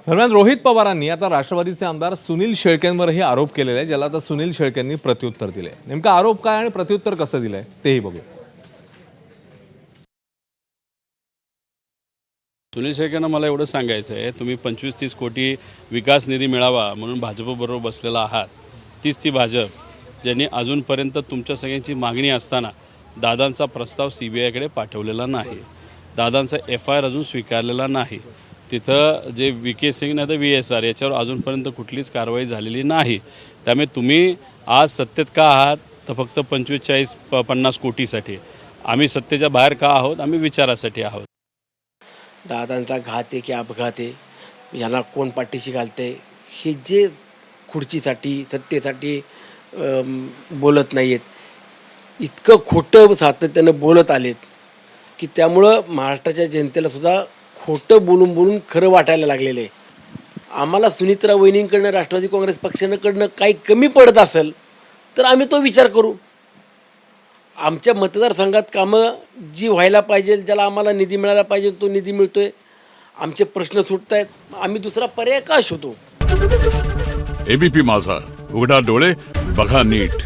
दरम्यान रोहित पवारांनी आता राष्ट्रवादीचे आमदार सुनील शेळकेंवरही आरोप केलेले आहे, ज्याला आता सुनील शेळकेंनी प्रत्युत्तर दिले. नेमका आरोप काय आणि प्रत्युत्तर कसं दिलंय तेही बघूया. सुनील शेळकेंना मला एवढं सांगायचं आहे, तुम्ही 25-30 कोटी विकास निधी मिळावा म्हणून भाजपबरोबर बसलेला आहात. तीच ती भाजप ज्यांनी अजूनपर्यंत तुमच्या सगळ्यांची मागणी असताना दादांचा प्रस्ताव CBIकडे पाठवलेला नाही, दादांचा FIR अजून स्वीकारलेला नाही. तिथं जे VK सिंग नाही तर VSR याच्यावर अजूनपर्यंत कुठलीच कारवाई झालेली नाही. त्यामुळे तुम्ही आज सत्तेत का आहात तर फक्त 25-40-50 कोटीसाठी. आम्ही सत्तेच्या बाहेर का आहोत? आम्ही विचारासाठी आहोत. दादांचा घात आहे की अपघात आहे, यांना कोण पाठीशी घालते, हे जे खुर्चीसाठी सत्तेसाठी बोलत नाही आहेत, इतकं खोटं सातत्यानं बोलत आलेत की त्यामुळं महाराष्ट्राच्या जनतेलासुद्धा खोटं बोलून बोलून खरं वाटायला लागलेलं आहे. आम्हाला सुनित्रा वहिनींकडनं राष्ट्रवादी काँग्रेस पक्षाकडनं काही कमी पडत असेल तर आम्ही तो विचार करू. आमच्या मतदारसंघात कामं जी व्हायला पाहिजे, ज्याला आम्हाला निधी मिळायला पाहिजे तो निधी मिळतो आहे, आमचे प्रश्न सुटत आहेत, आम्ही दुसरा पर्याय का शोधू. ABP माझा, उघडा डोळे बघा नीट.